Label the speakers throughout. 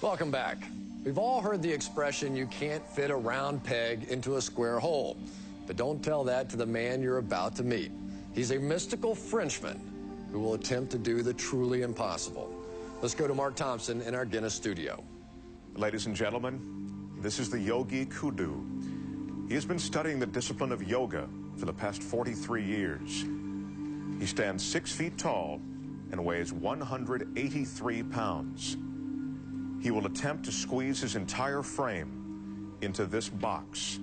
Speaker 1: Welcome back. We've all heard the expression, you can't fit a round peg into a square hole. But don't tell that to the man you're about to meet. He's a mystical Frenchman who will attempt to do the truly impossible. Let's go to Mark Thompson in our Guinness studio.
Speaker 2: Ladies and gentlemen, this is the Yogi Kudu. He has been studying the discipline of yoga for the past 43 years. He stands 6 feet tall and weighs 183 pounds. He will attempt to squeeze his entire frame into this box.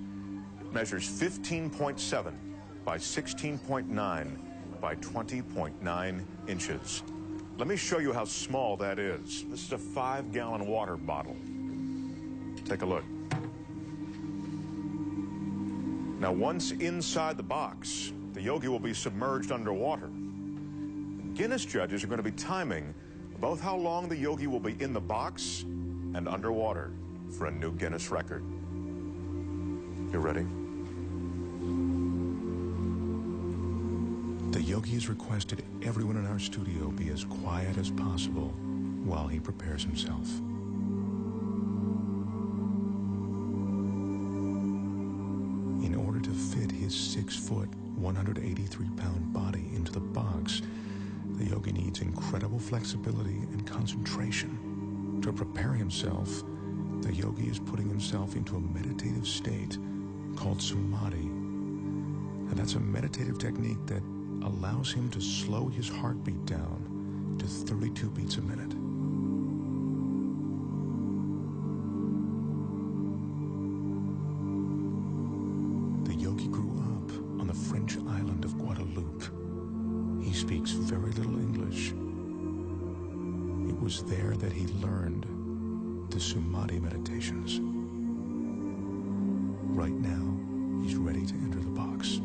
Speaker 2: It measures 15.7 by 16.9 by 20.9 inches. Let me show you how small that is. This is a 5-gallon water bottle. Take a look. Now, once inside the box, the yogi will be submerged underwater. Guinness judges are going to be timing both how long the yogi will be in the box and underwater for a new Guinness record. You ready?
Speaker 3: The yogi has requested everyone in our studio be as quiet as possible while he prepares himself. In order to fit his 6-foot, 183-pound body into the box, the yogi needs incredible flexibility and concentration. To prepare himself, the yogi is putting himself into a meditative state called samadhi. And that's a meditative technique that allows him to slow his heartbeat down to 32 beats a minute. The yogi grew up on the French island of Guadeloupe. He speaks very little English. It was there that he learned the samadhi meditations. Right now, he's ready to enter the box.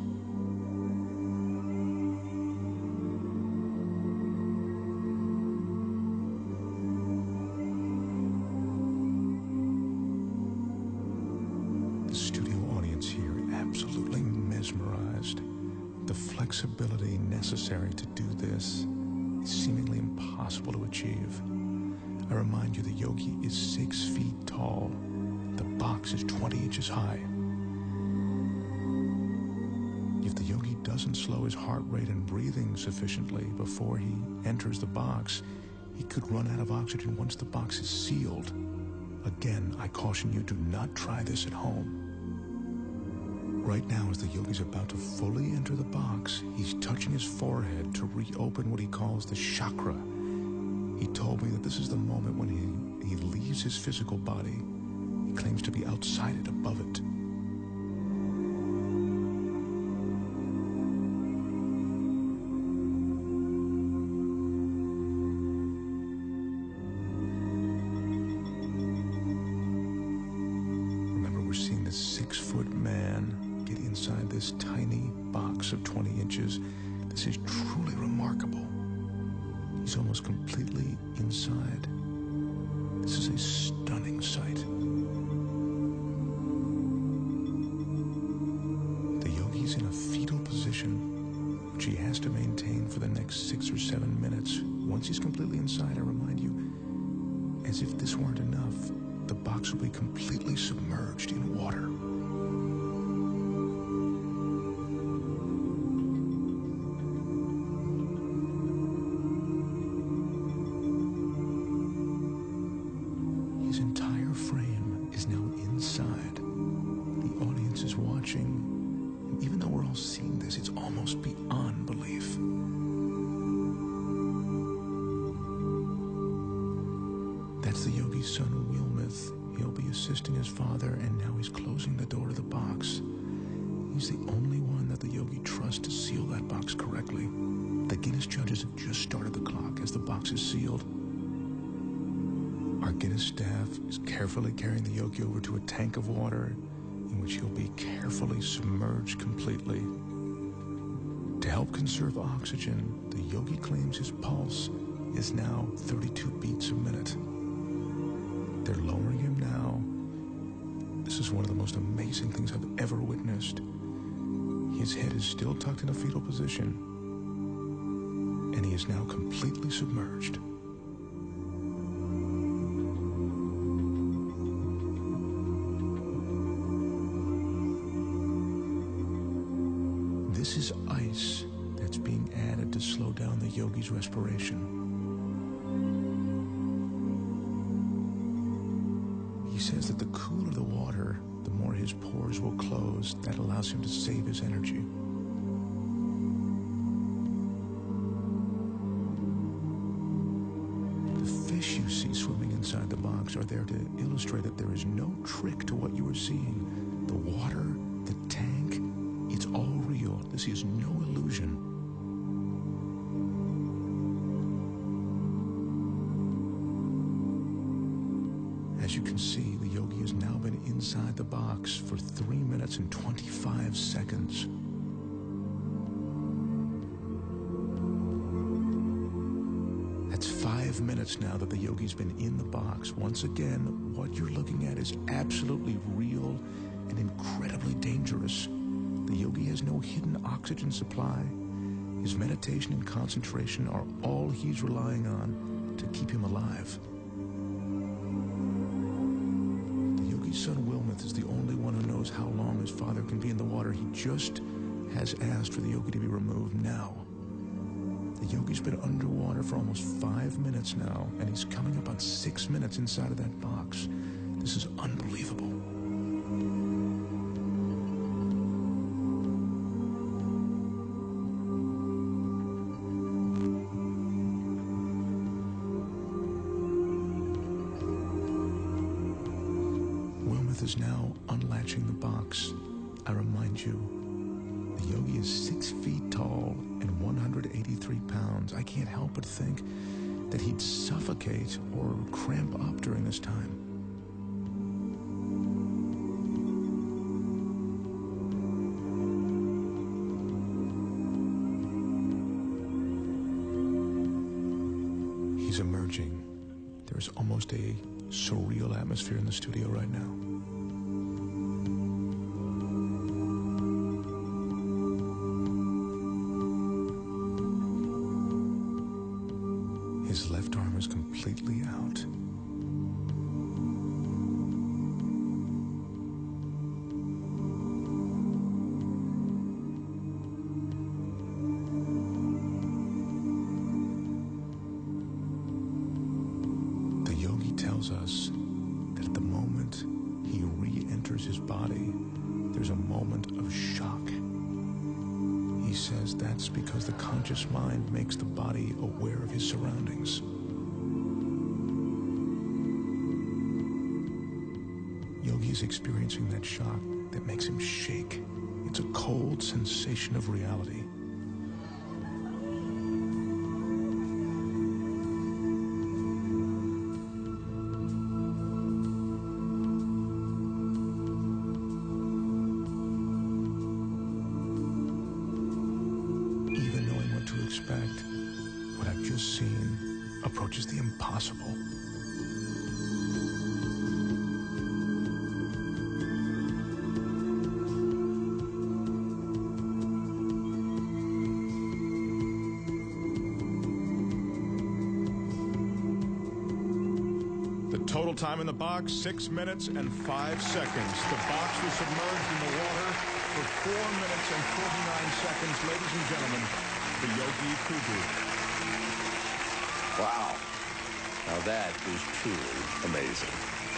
Speaker 3: The studio audience here absolutely mesmerized. The flexibility necessary to do this is seemingly impossible to achieve. I remind you, the yogi is 6 feet tall. The box is 20 inches high. If the yogi doesn't slow his heart rate and breathing sufficiently before he enters the box, he could run out of oxygen once the box is sealed. Again, I caution you, do not try this at home. Right now, as the yogi's about to fully enter the box, he's touching his forehead to reopen what he calls the chakra. He told me that this is the moment when he leaves his physical body. He claims to be outside it, above it. Remember, we're seeing this 6-foot man get inside this tiny box of 20 inches. This is truly remarkable. He's almost completely inside. This is a stunning sight. The yogi's in a fetal position, which he has to maintain for the next 6 or 7 minutes. Once he's completely inside, I remind you, as if this weren't enough, the box will be completely submerged in water. His entire frame is now inside. The audience is watching, and even though we're all seeing this, it's almost beyond belief. That's the yogi's son, Wilmeth. He'll be assisting his father, and now he's closing the door to the box. He's the only one that the yogi trusts to seal that box correctly. The Guinness judges have just started the clock as the box is sealed. Our Guinness staff is carefully carrying the yogi over to a tank of water in which he'll be carefully submerged completely. To help conserve oxygen, the yogi claims his pulse is now 32 beats a minute. They're lowering him now. This is one of the most amazing things I've ever witnessed. His head is still tucked in a fetal position, and he is now completely submerged. slow down the yogi's respiration. He says that the cooler the water, the more his pores will close. That allows him to save his energy. The fish you see swimming inside the box are there to illustrate that there is no trick to what you are seeing. The water, the tank, it's all real. This is no illusion. As you can see, the yogi has now been inside the box for 3 minutes and 25 seconds. That's 5 minutes now that the yogi's been in the box. Once again, what you're looking at is absolutely real and incredibly dangerous. The yogi has no hidden oxygen supply. His meditation and concentration are all he's relying on to keep him alive. His son Wilmeth is the only one who knows how long his father can be in the water. He just has asked for the yogi to be removed now. The yogi's been underwater for almost 5 minutes now, and he's coming up on 6 minutes inside of that box. This is unbelievable. Is now unlatching the box. I remind you, the yogi is 6 feet tall and 183 pounds. I can't help but think that he'd suffocate or cramp up during this time. He's emerging. There's almost a surreal atmosphere in the studio right now. His left arm is completely out. The yogi tells us that at the moment he re-enters his body, there's a moment of shock. He says that's because the conscious mind makes the body aware of his surroundings. Yogi is experiencing that shock that makes him shake. It's a cold sensation of reality. Expect, what I've just seen approaches the impossible.
Speaker 2: The total time in the box, 6 minutes and 5 seconds. The box was submerged in the water for 4 minutes and 49 seconds. Ladies and gentlemen, the Yogi Kudu.
Speaker 1: Wow. Now that is truly amazing.